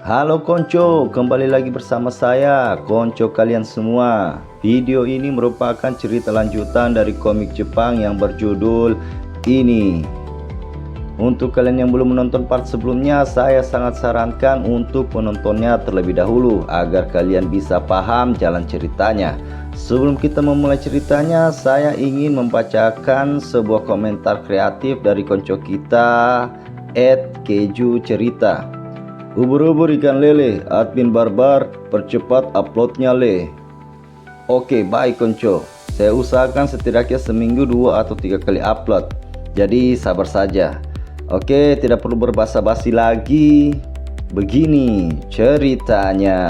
Halo konco, kembali lagi bersama saya, konco kalian semua. Video ini merupakan cerita lanjutan dari komik Jepang yang berjudul ini. Untuk kalian yang belum menonton part sebelumnya, saya sangat sarankan untuk menontonnya terlebih dahulu agar kalian bisa paham jalan ceritanya. Sebelum kita memulai ceritanya, saya ingin membacakan sebuah komentar kreatif dari konco kita, @keju cerita. Ubur-ubur ikan lele, admin barbar, percepat uploadnya le. Oke, baik konco. Saya usahakan setidaknya seminggu 2 atau 3 kali upload. Jadi sabar saja. Oke, tidak perlu berbasa-basi lagi. Begini ceritanya.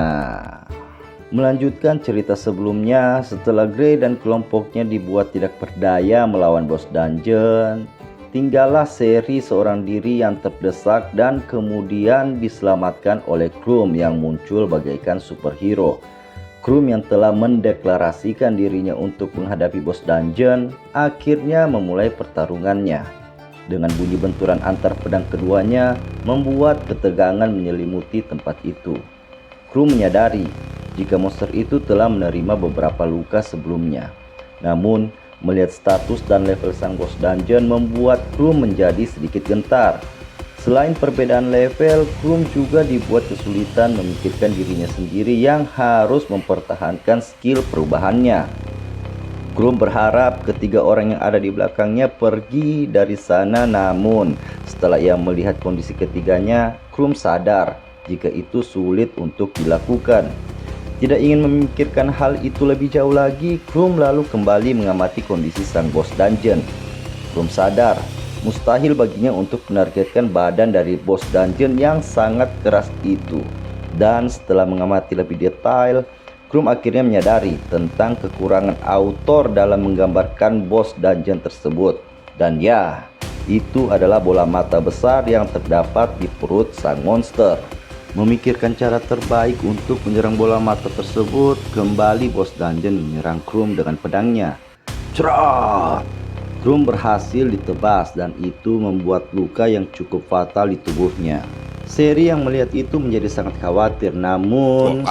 Melanjutkan cerita sebelumnya, setelah Gray dan kelompoknya dibuat tidak berdaya melawan bos dungeon, tinggallah Seri seorang diri yang terdesak dan kemudian diselamatkan oleh Krum yang muncul bagaikan superhero. Krum yang telah mendeklarasikan dirinya untuk menghadapi bos dungeon akhirnya memulai pertarungannya. Dengan bunyi benturan antar pedang keduanya membuat ketegangan menyelimuti tempat itu. Krum menyadari jika monster itu telah menerima beberapa luka sebelumnya. Namun melihat status dan level sang bos dungeon membuat Krum menjadi sedikit gentar. Selain perbedaan level, Krum juga dibuat kesulitan memikirkan dirinya sendiri yang harus mempertahankan skill perubahannya. Krum berharap ketiga orang yang ada di belakangnya pergi dari sana, namun setelah ia melihat kondisi ketiganya, Krum sadar jika itu sulit untuk dilakukan. Tidak ingin memikirkan hal itu lebih jauh lagi, Krum lalu kembali mengamati kondisi sang bos dungeon. Krum sadar mustahil baginya untuk menargetkan badan dari bos dungeon yang sangat keras itu. Dan setelah mengamati lebih detail, Krum akhirnya menyadari tentang kekurangan autor dalam menggambarkan bos dungeon tersebut. Dan ya, itu adalah bola mata besar yang terdapat di perut sang monster. Memikirkan cara terbaik untuk menyerang bola mata tersebut, kembali bos dungeon menyerang Krum dengan pedangnya. Cerat! Krum berhasil ditebas dan itu membuat luka yang cukup fatal di tubuhnya. Seri yang melihat itu menjadi sangat khawatir, namun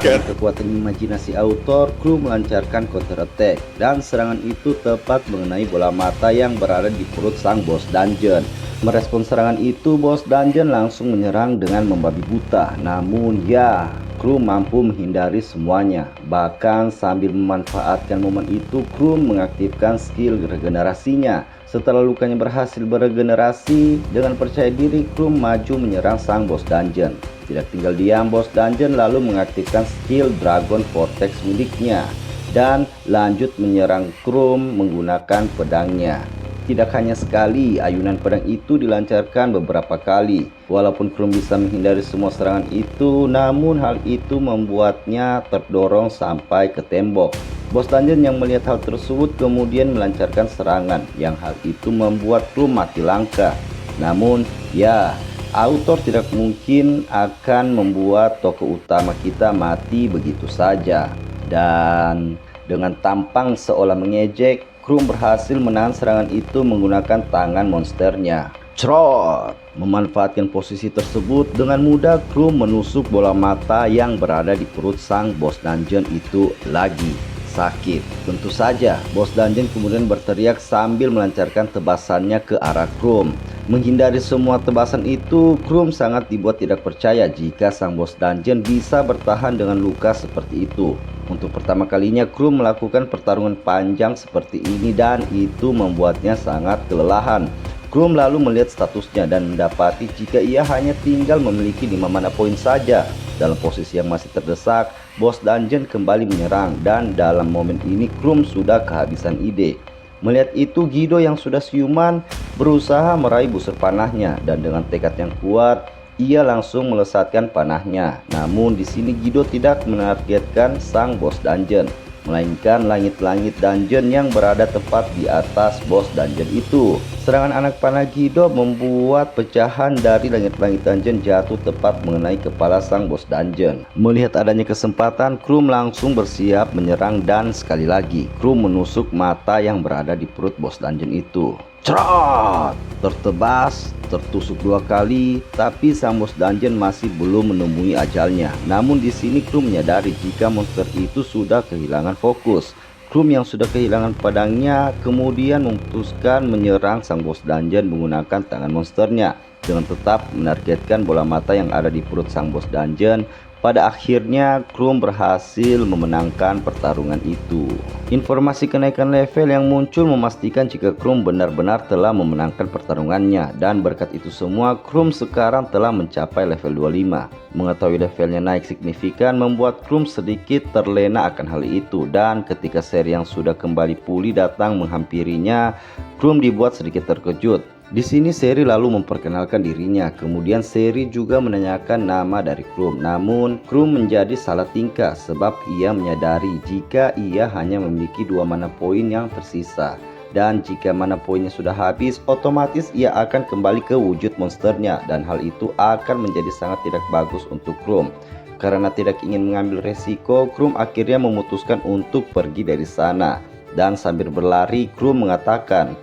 dengan kekuatan imajinasi autor, Krum melancarkan counter attack dan serangan itu tepat mengenai bola mata yang berada di perut sang bos dungeon. Merespons serangan itu, bos dungeon langsung menyerang dengan membabi buta. Namun ya, Krum mampu menghindari semuanya. Bahkan sambil memanfaatkan momen itu, Krum mengaktifkan skill regenerasinya. Setelah lukanya berhasil beregenerasi, dengan percaya diri Krum maju menyerang sang bos dungeon. Tidak tinggal diam, bos dungeon lalu mengaktifkan skill Dragon Vortex miliknya dan lanjut menyerang Krum menggunakan pedangnya. Tidak hanya sekali, ayunan pedang itu dilancarkan beberapa kali. Walaupun Krum bisa menghindari semua serangan itu, namun hal itu membuatnya terdorong sampai ke tembok. Bos dungeon yang melihat hal tersebut kemudian melancarkan serangan, yang hal itu membuat Krum mati langka. Namun, ya, autor tidak mungkin akan membuat tokoh utama kita mati begitu saja. Dan dengan tampang seolah mengejek, Krum berhasil menahan serangan itu menggunakan tangan monsternya. Crot! Memanfaatkan posisi tersebut, dengan mudah Krum menusuk bola mata yang berada di perut sang bos dungeon itu lagi. Sakit. Tentu saja, bos dungeon kemudian berteriak sambil melancarkan tebasannya ke arah Krum. Menghindari semua tebasan itu, Krum sangat dibuat tidak percaya jika sang bos dungeon bisa bertahan dengan luka seperti itu. Untuk pertama kalinya Krum melakukan pertarungan panjang seperti ini dan itu membuatnya sangat kelelahan. Krum lalu melihat statusnya dan mendapati jika ia hanya tinggal memiliki 5 mana poin saja. Dalam posisi yang masih terdesak, bos dungeon kembali menyerang dan dalam momen ini Krum sudah kehabisan ide. Melihat itu, Gido yang sudah siuman berusaha meraih busur panahnya dan dengan tekad yang kuat ia langsung melesatkan panahnya. Namun di sini Gido tidak menargetkan sang bos dungeon, melainkan langit-langit dungeon yang berada tepat di atas bos dungeon itu. Serangan anak panah Gido membuat pecahan dari langit-langit dungeon jatuh tepat mengenai kepala sang bos dungeon. Melihat adanya kesempatan, Krum langsung bersiap menyerang dan sekali lagi Krum menusuk mata yang berada di perut bos dungeon itu. Cerot! Tertebas, tertusuk 2 kali, tapi sang bos dungeon masih belum menemui ajalnya. Namun di sini kru menyadari jika monster itu sudah kehilangan fokus. Kru yang sudah kehilangan pedangnya kemudian memutuskan menyerang sang bos dungeon menggunakan tangan monsternya dengan tetap menargetkan bola mata yang ada di perut sang bos dungeon. Pada akhirnya Krum berhasil memenangkan pertarungan itu. Informasi kenaikan level yang muncul memastikan jika Krum benar-benar telah memenangkan pertarungannya, dan berkat itu semua Krum sekarang telah mencapai level 25. Mengetahui levelnya naik signifikan membuat Krum sedikit terlena akan hal itu, dan ketika seri yang sudah kembali pulih datang menghampirinya, Krum dibuat sedikit terkejut. Di sini Seri lalu memperkenalkan dirinya, kemudian Seri juga menanyakan nama dari Krum. Namun Krum menjadi salah tingkah sebab ia menyadari jika ia hanya memiliki 2 mana poin yang tersisa. Dan jika mana poinnya sudah habis, otomatis ia akan kembali ke wujud monsternya, dan hal itu akan menjadi sangat tidak bagus untuk Krum. Karena tidak ingin mengambil resiko, Krum akhirnya memutuskan untuk pergi dari sana. Dan sambil berlari, Krum mengatakan,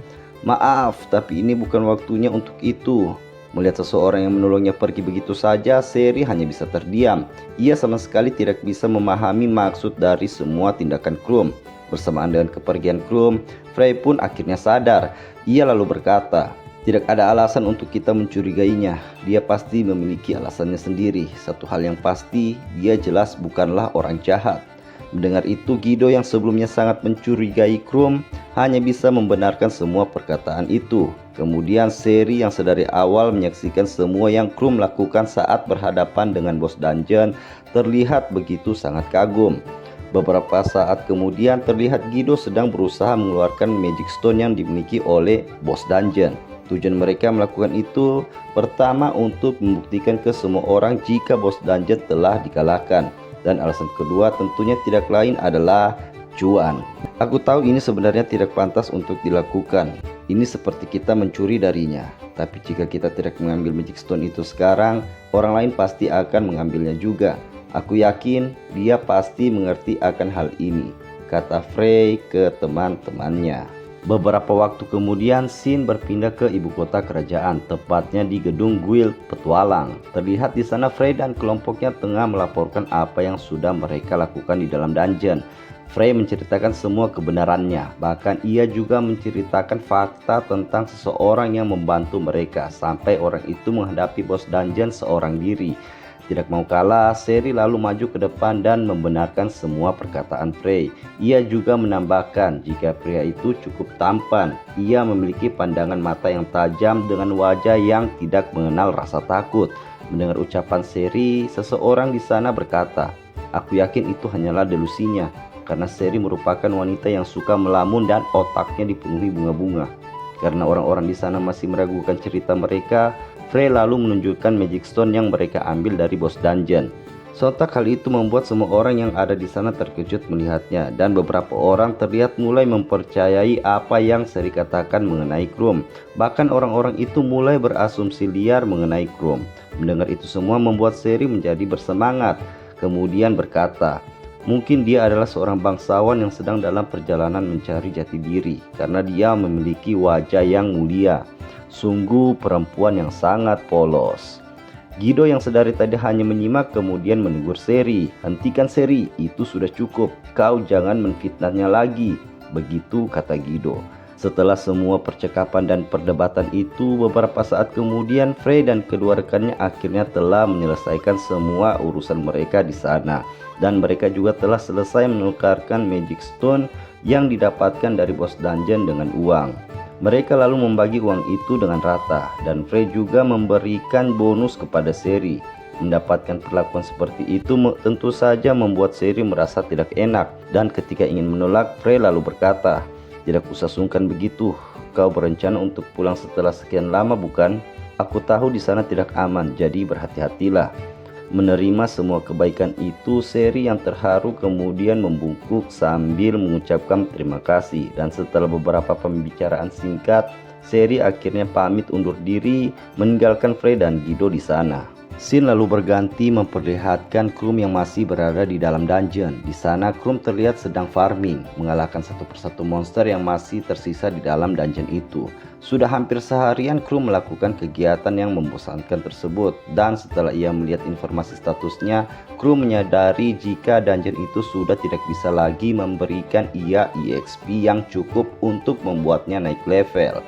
"Maaf, tapi ini bukan waktunya untuk itu." Melihat seseorang yang menolongnya pergi begitu saja, Seri hanya bisa terdiam. Ia sama sekali tidak bisa memahami maksud dari semua tindakan Krum. Bersamaan dengan kepergian Krum, Frey pun akhirnya sadar. Ia lalu berkata, "Tidak ada alasan untuk kita mencurigainya. Dia pasti memiliki alasannya sendiri. Satu hal yang pasti, dia jelas bukanlah orang jahat." Mendengar itu, Guido yang sebelumnya sangat mencurigai Krum hanya bisa membenarkan semua perkataan itu. Kemudian Seri yang sedari awal menyaksikan semua yang Krum lakukan saat berhadapan dengan bos dungeon terlihat begitu sangat kagum. Beberapa saat kemudian terlihat Guido sedang berusaha mengeluarkan Magic Stone yang dimiliki oleh bos dungeon. Tujuan mereka melakukan itu pertama untuk membuktikan ke semua orang jika bos dungeon telah dikalahkan. Dan alasan kedua tentunya tidak lain adalah cuan. Aku tahu ini sebenarnya tidak pantas untuk dilakukan. Ini seperti kita mencuri darinya. Tapi jika kita tidak mengambil Magic Stone itu sekarang, orang lain pasti akan mengambilnya juga. Aku yakin dia pasti mengerti akan hal ini, kata Frey ke teman-temannya. Beberapa waktu kemudian, Sin berpindah ke ibu kota kerajaan, tepatnya di gedung Guild Petualang. Terlihat di sana Frey dan kelompoknya tengah melaporkan apa yang sudah mereka lakukan di dalam dungeon. Frey menceritakan semua kebenarannya, bahkan ia juga menceritakan fakta tentang seseorang yang membantu mereka sampai orang itu menghadapi bos dungeon seorang diri. Tidak mau kalah, Seri lalu maju ke depan dan membenarkan semua perkataan Frey. Ia juga menambahkan jika pria itu cukup tampan. Ia memiliki pandangan mata yang tajam dengan wajah yang tidak mengenal rasa takut. Mendengar ucapan Seri, seseorang di sana berkata, "Aku yakin itu hanyalah delusinya, karena Seri merupakan wanita yang suka melamun dan otaknya dipenuhi bunga-bunga." Karena orang-orang di sana masih meragukan cerita mereka, Frey lalu menunjukkan Magic Stone yang mereka ambil dari bos dungeon. Sontak hal itu membuat semua orang yang ada di sana terkejut melihatnya, dan beberapa orang terlihat mulai mempercayai apa yang Seri katakan mengenai Krum. Bahkan orang-orang itu mulai berasumsi liar mengenai Krum. Mendengar itu semua membuat Seri menjadi bersemangat. Kemudian berkata, "Mungkin dia adalah seorang bangsawan yang sedang dalam perjalanan mencari jati diri, karena dia memiliki wajah yang mulia. Sungguh perempuan yang sangat polos." Guido yang sedari tadi hanya menyimak kemudian menegur Seri. "Hentikan Seri, itu sudah cukup. Kau jangan menfitnahnya lagi." Begitu kata Guido. Setelah semua percakapan dan perdebatan itu, beberapa saat kemudian Frey dan kedua rekannya akhirnya telah menyelesaikan semua urusan mereka di sana. Dan mereka juga telah selesai menukarkan Magic Stone yang didapatkan dari bos dungeon dengan uang. Mereka lalu membagi uang itu dengan rata, dan Frey juga memberikan bonus kepada Seri. Mendapatkan perlakuan seperti itu tentu saja membuat Seri merasa tidak enak, dan ketika ingin menolak, Frey lalu berkata, "Tidak usah sungkan begitu. Kau berencana untuk pulang setelah sekian lama, bukan? Aku tahu di sana tidak aman, jadi berhati-hatilah." Menerima semua kebaikan itu, Seri yang terharu kemudian membungkuk sambil mengucapkan terima kasih. Dan setelah beberapa pembicaraan singkat, Seri akhirnya pamit undur diri meninggalkan Frey dan Guido di sana. Scene lalu berganti memperlihatkan Krum yang masih berada di dalam dungeon. Di sana Krum terlihat sedang farming, mengalahkan satu persatu monster yang masih tersisa di dalam dungeon itu. Sudah hampir seharian Krum melakukan kegiatan yang membosankan tersebut, dan setelah ia melihat informasi statusnya, Krum menyadari jika dungeon itu sudah tidak bisa lagi memberikan ia EXP yang cukup untuk membuatnya naik level.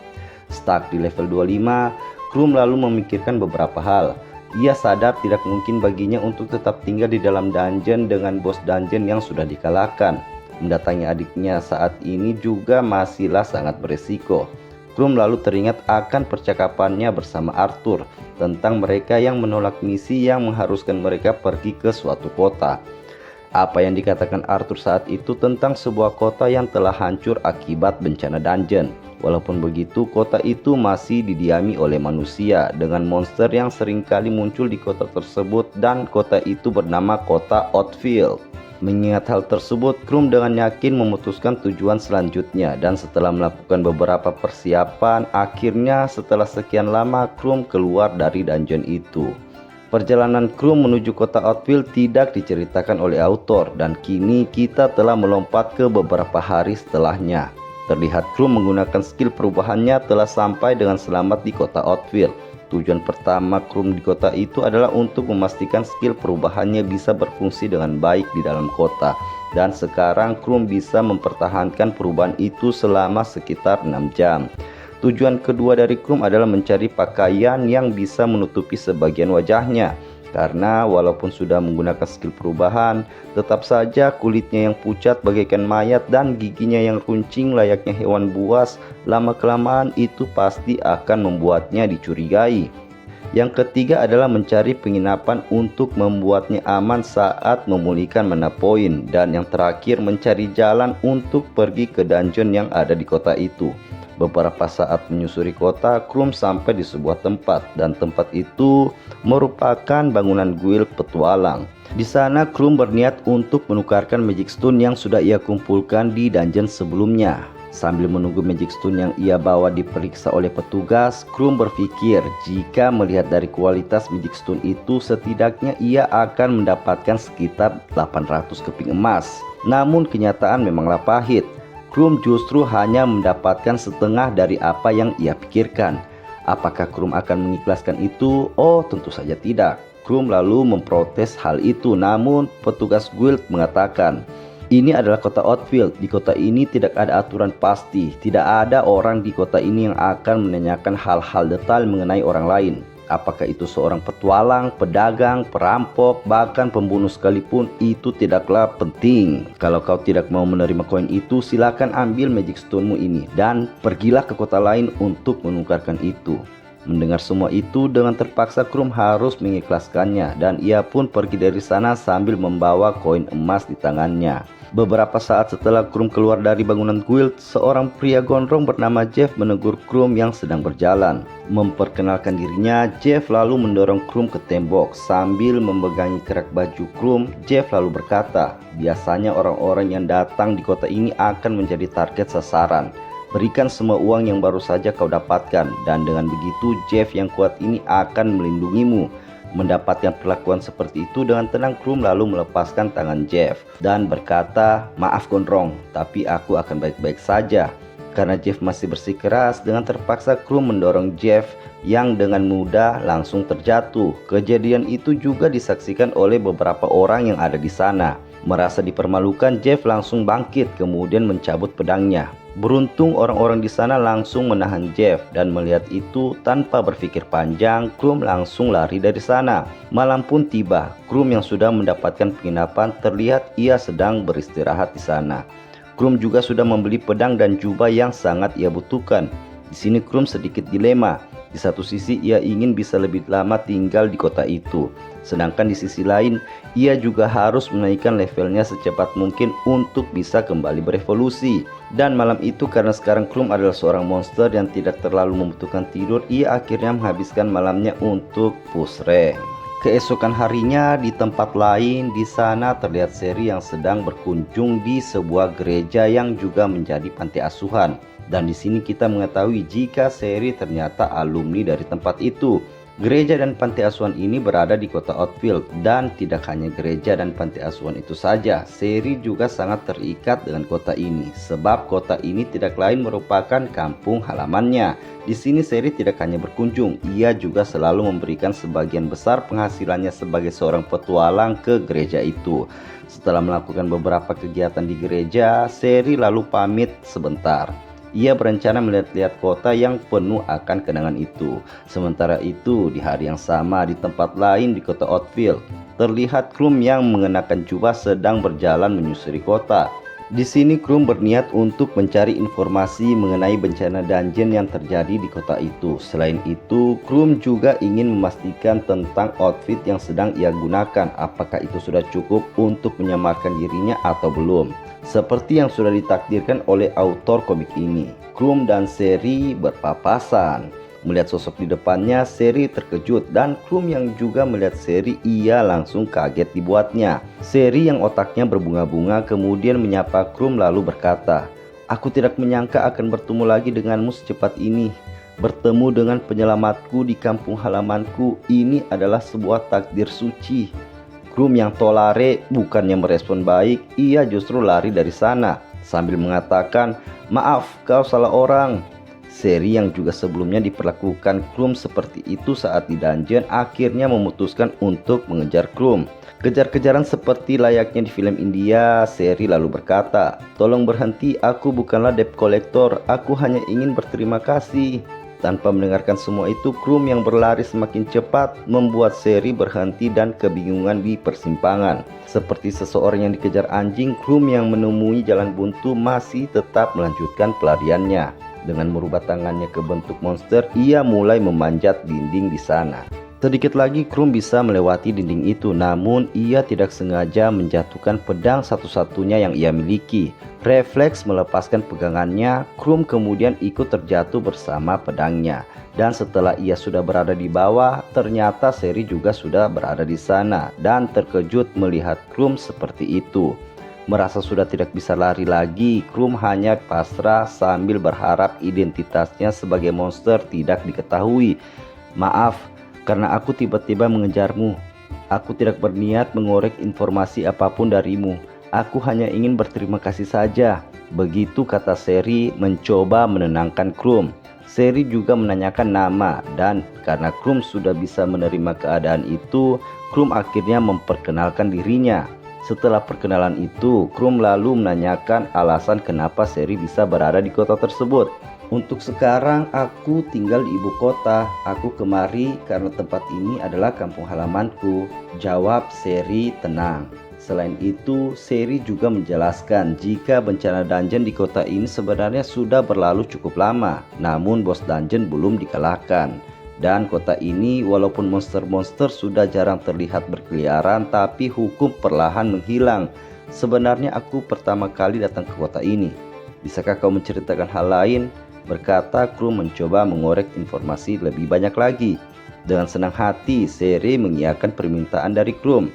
Stuck di level 25, Krum lalu memikirkan beberapa hal. Ia sadar tidak mungkin baginya untuk tetap tinggal di dalam dungeon dengan bos dungeon yang sudah dikalahkan. Mendatangi adiknya saat ini juga masihlah sangat beresiko. Krum lalu teringat akan percakapannya bersama Arthur tentang mereka yang menolak misi yang mengharuskan mereka pergi ke suatu kota. Apa yang dikatakan Arthur saat itu tentang sebuah kota yang telah hancur akibat bencana dungeon. Walaupun begitu, kota itu masih didiami oleh manusia dengan monster yang seringkali muncul di kota tersebut, dan kota itu bernama kota Oathfield. Mengingat hal tersebut, Krum dengan yakin memutuskan tujuan selanjutnya, dan setelah melakukan beberapa persiapan, akhirnya setelah sekian lama Krum keluar dari dungeon itu. Perjalanan Krum menuju kota Oathfield tidak diceritakan oleh autor, dan kini kita telah melompat ke beberapa hari setelahnya. Terlihat Krum menggunakan skill perubahannya telah sampai dengan selamat di kota Oathfield. Tujuan pertama Krum di kota itu adalah untuk memastikan skill perubahannya bisa berfungsi dengan baik di dalam kota. Dan sekarang Krum bisa mempertahankan perubahan itu selama sekitar 6 jam. Tujuan kedua dari Krum adalah mencari pakaian yang bisa menutupi sebagian wajahnya. Karena walaupun sudah menggunakan skill perubahan, tetap saja kulitnya yang pucat bagaikan mayat dan giginya yang runcing layaknya hewan buas, lama-kelamaan itu pasti akan membuatnya dicurigai. Yang ketiga adalah mencari penginapan untuk membuatnya aman saat memulihkan mana poin. Dan yang terakhir mencari jalan untuk pergi ke dungeon yang ada di kota itu. Beberapa saat menyusuri kota, Krum sampai di sebuah tempat, dan tempat itu merupakan bangunan guild petualang. Di sana Krum berniat untuk menukarkan Magic Stone yang sudah ia kumpulkan di dungeon sebelumnya. Sambil menunggu Magic Stone yang ia bawa diperiksa oleh petugas, Krum berpikir jika melihat dari kualitas Magic Stone itu setidaknya ia akan mendapatkan sekitar 800 keping emas. Namun kenyataan memanglah pahit. Krum justru hanya mendapatkan setengah dari apa yang ia pikirkan. Apakah Krum akan mengikhlaskan itu? Oh, tentu saja tidak. Krum lalu memprotes hal itu, namun petugas guild mengatakan, ini adalah kota Oathfield. Di kota ini tidak ada aturan pasti. Tidak ada orang di kota ini yang akan menanyakan hal-hal detail mengenai orang lain. Apakah itu seorang petualang, pedagang, perampok, bahkan pembunuh sekalipun, itu tidaklah penting. Kalau kau tidak mau menerima koin itu, silakan ambil Magic Stone-mu ini dan pergilah ke kota lain untuk menukarkan itu. Mendengar semua itu, dengan terpaksa Krum harus mengikhlaskannya, dan ia pun pergi dari sana sambil membawa koin emas di tangannya. Beberapa saat setelah Krum keluar dari bangunan guild, seorang pria gondrong bernama Jeff menegur Krum yang sedang berjalan. Memperkenalkan dirinya, Jeff lalu mendorong Krum ke tembok. Sambil memegangi kerak baju Krum, Jeff lalu berkata, biasanya orang-orang yang datang di kota ini akan menjadi target sasaran. Berikan semua uang yang baru saja kau dapatkan, dan dengan begitu Jeff yang kuat ini akan melindungimu. Mendapatkan perlakuan seperti itu dengan tenang, Krum lalu melepaskan tangan Jeff dan berkata, maaf gondrong, tapi aku akan baik-baik saja. Karena Jeff masih bersikeras, dengan terpaksa Krum mendorong Jeff yang dengan mudah langsung terjatuh. Kejadian itu juga disaksikan oleh beberapa orang yang ada di sana. Merasa dipermalukan, Jeff langsung bangkit kemudian mencabut pedangnya. Beruntung orang-orang di sana langsung menahan Jeff, dan melihat itu tanpa berpikir panjang, Krum langsung lari dari sana. Malam pun tiba. Krum yang sudah mendapatkan penginapan terlihat ia sedang beristirahat di sana. Krum juga sudah membeli pedang dan jubah yang sangat ia butuhkan. Di sini Krum sedikit dilema. Di satu sisi ia ingin bisa lebih lama tinggal di kota itu, sedangkan di sisi lain ia juga harus menaikkan levelnya secepat mungkin untuk bisa kembali berevolusi. Dan malam itu karena sekarang Krum adalah seorang monster yang tidak terlalu membutuhkan tidur, ia akhirnya menghabiskan malamnya untuk push rank. Keesokan harinya di tempat lain, di sana terlihat Sherry yang sedang berkunjung di sebuah gereja yang juga menjadi panti asuhan. Dan di sini kita mengetahui jika Sherry ternyata alumni dari tempat itu. Gereja dan panti asuhan ini berada di kota Oakville, dan tidak hanya gereja dan panti asuhan itu saja, Sherry juga sangat terikat dengan kota ini, sebab kota ini tidak lain merupakan kampung halamannya. Di sini Sherry tidak hanya berkunjung, ia juga selalu memberikan sebagian besar penghasilannya sebagai seorang petualang ke gereja itu. Setelah melakukan beberapa kegiatan di gereja, Sherry lalu pamit sebentar. Ia berencana melihat-lihat kota yang penuh akan kenangan itu. Sementara itu, di hari yang sama di tempat lain di kota Oakville, terlihat Krum yang mengenakan jubah sedang berjalan menyusuri kota. Di sini Krum berniat untuk mencari informasi mengenai bencana dungeon yang terjadi di kota itu. Selain itu, Krum juga ingin memastikan tentang outfit yang sedang ia gunakan, apakah itu sudah cukup untuk menyamarkan dirinya atau belum. Seperti yang sudah ditakdirkan oleh autor komik ini, Krum dan Sherry berpapasan. Melihat sosok di depannya, Sherry terkejut, dan Krum yang juga melihat Sherry, ia langsung kaget dibuatnya. Sherry yang otaknya berbunga-bunga kemudian menyapa Krum lalu berkata, "Aku tidak menyangka akan bertemu lagi denganmu secepat ini. Bertemu dengan penyelamatku di kampung halamanku, ini adalah sebuah takdir suci." Krum yang tolare bukannya merespon baik, ia justru lari dari sana sambil mengatakan, "Maaf, kau salah orang." Sherry yang juga sebelumnya diperlakukan Krum seperti itu saat di dungeon akhirnya memutuskan untuk mengejar Krum. Kejar-kejaran seperti layaknya di film India, Sherry lalu berkata, "Tolong berhenti, aku bukanlah debt collector, aku hanya ingin berterima kasih." Tanpa mendengarkan semua itu, Krum yang berlari semakin cepat membuat Sherry berhenti dan kebingungan di persimpangan. Seperti seseorang yang dikejar anjing, Krum yang menemui jalan buntu masih tetap melanjutkan pelariannya. Dengan merubah tangannya ke bentuk monster, ia mulai memanjat dinding di sana. Sedikit lagi Krum bisa melewati dinding itu, namun ia tidak sengaja menjatuhkan pedang satu-satunya yang ia miliki. Refleks melepaskan pegangannya, Krum kemudian ikut terjatuh bersama pedangnya. Dan setelah ia sudah berada di bawah, ternyata Sherry juga sudah berada di sana dan terkejut melihat Krum seperti itu. Merasa sudah tidak bisa lari lagi, Krum hanya pasrah sambil berharap identitasnya sebagai monster tidak diketahui. "Maaf, karena aku tiba-tiba mengejarmu. Aku tidak berniat mengorek informasi apapun darimu. Aku hanya ingin berterima kasih saja." Begitu kata Sherry mencoba menenangkan Krum. Sherry juga menanyakan nama, dan karena Krum sudah bisa menerima keadaan itu, Krum akhirnya memperkenalkan dirinya. Setelah perkenalan itu, Krum lalu menanyakan alasan kenapa Sherry bisa berada di kota tersebut. "Untuk sekarang aku tinggal di ibu kota. Aku kemari karena tempat ini adalah kampung halamanku," jawab Sherry tenang. Selain itu, Sherry juga menjelaskan jika bencana dungeon di kota ini sebenarnya sudah berlalu cukup lama, namun bos dungeon belum dikalahkan. Dan kota ini walaupun monster-monster sudah jarang terlihat berkeliaran, tapi hukum perlahan menghilang. "Sebenarnya aku pertama kali datang ke kota ini. Bisakah kau menceritakan hal lain?" berkata Krum mencoba mengorek informasi lebih banyak lagi. Dengan senang hati, Sherry mengiyakan permintaan dari Krum.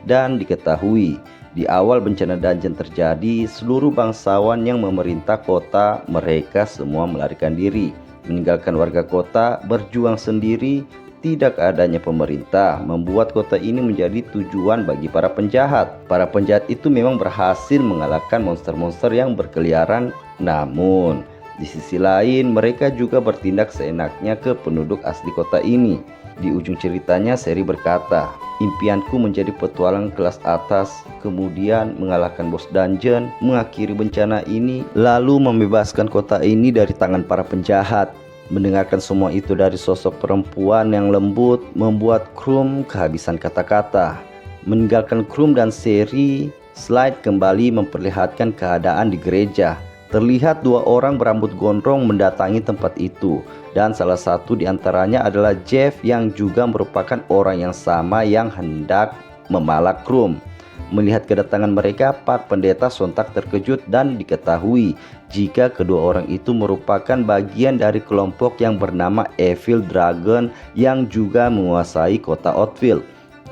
Dan diketahui, di awal bencana dungeon terjadi, seluruh bangsawan yang memerintah kota, mereka semua melarikan diri, meninggalkan warga kota, berjuang sendiri. Tidak adanya pemerintah membuat kota ini menjadi tujuan bagi para penjahat. Para penjahat itu memang berhasil mengalahkan monster-monster yang berkeliaran, namun di sisi lain mereka juga bertindak seenaknya ke penduduk asli kota ini. Di ujung ceritanya Sherry berkata, "Impianku menjadi petualang kelas atas, kemudian mengalahkan bos dungeon, mengakhiri bencana ini, lalu membebaskan kota ini dari tangan para penjahat." Mendengarkan semua itu dari sosok perempuan yang lembut membuat Krum kehabisan kata-kata. Meninggalkan Krum dan Sherry, slide kembali memperlihatkan keadaan di gereja. Terlihat dua orang berambut gondrong mendatangi tempat itu, dan salah satu di antaranya adalah Jeff yang juga merupakan orang yang sama yang hendak memalak Krum. Melihat kedatangan mereka, para pendeta sontak terkejut dan diketahui jika kedua orang itu merupakan bagian dari kelompok yang bernama Evil Dragon yang juga menguasai kota Oakville.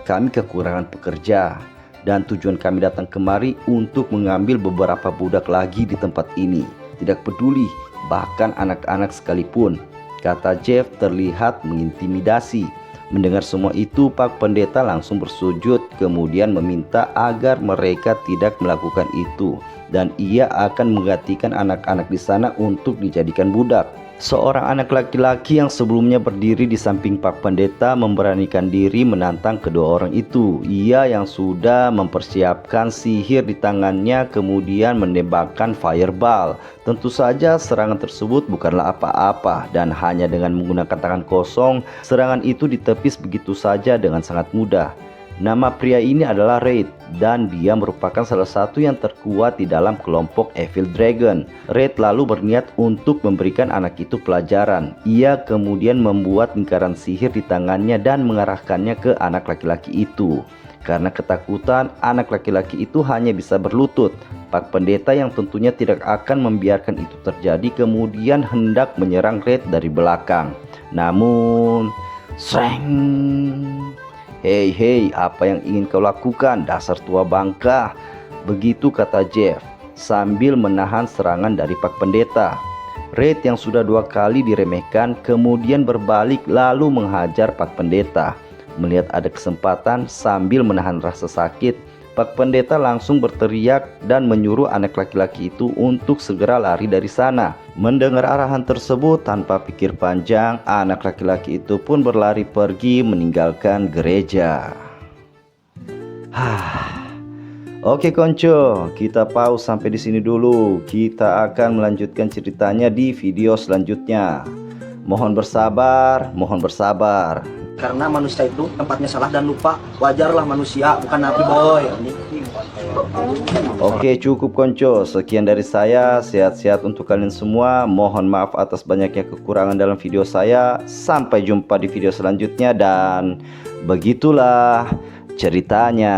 "Kami kekurangan pekerja, dan tujuan kami datang kemari untuk mengambil beberapa budak lagi di tempat ini. Tidak peduli, bahkan anak-anak sekalipun," kata Jeff terlihat mengintimidasi. Mendengar semua itu, Pak Pendeta langsung bersujud, kemudian meminta agar mereka tidak melakukan itu, dan ia akan menggantikan anak-anak di sana untuk dijadikan budak. Seorang anak laki-laki yang sebelumnya berdiri di samping Pak Pendeta memberanikan diri menantang kedua orang itu. Ia yang sudah mempersiapkan sihir di tangannya kemudian menembakkan fireball. Tentu saja serangan tersebut bukanlah apa-apa, dan hanya dengan menggunakan tangan kosong, serangan itu ditepis begitu saja dengan sangat mudah. Nama pria ini adalah Raid, dan dia merupakan salah satu yang terkuat di dalam kelompok Evil Dragon. Raid lalu berniat untuk memberikan anak itu pelajaran. Ia kemudian membuat lingkaran sihir di tangannya dan mengarahkannya ke anak laki-laki itu. Karena ketakutan, anak laki-laki itu hanya bisa berlutut. Pak Pendeta yang tentunya tidak akan membiarkan itu terjadi kemudian hendak menyerang Raid dari belakang. Namun, sreng! Hei hei, apa yang ingin kau lakukan, dasar tua bangka? Begitu kata Jeff sambil menahan serangan dari Pak Pendeta. Raid yang sudah 2 kali diremehkan kemudian berbalik lalu menghajar Pak Pendeta. Melihat ada kesempatan sambil menahan rasa sakit, Pak Pendeta langsung berteriak dan menyuruh anak laki-laki itu untuk segera lari dari sana. Mendengar arahan tersebut, tanpa pikir panjang, anak laki-laki itu pun berlari pergi meninggalkan gereja. Oke konco, kita pause sampai di sini dulu. Kita akan melanjutkan ceritanya di video selanjutnya. Mohon bersabar, mohon bersabar. Karena manusia itu tempatnya salah dan lupa. Wajarlah manusia, bukan nabi boy. Oke cukup konco, sekian dari saya. Sehat-sehat untuk kalian semua. Mohon maaf atas banyaknya kekurangan dalam video saya. Sampai jumpa di video selanjutnya. Dan begitulah ceritanya.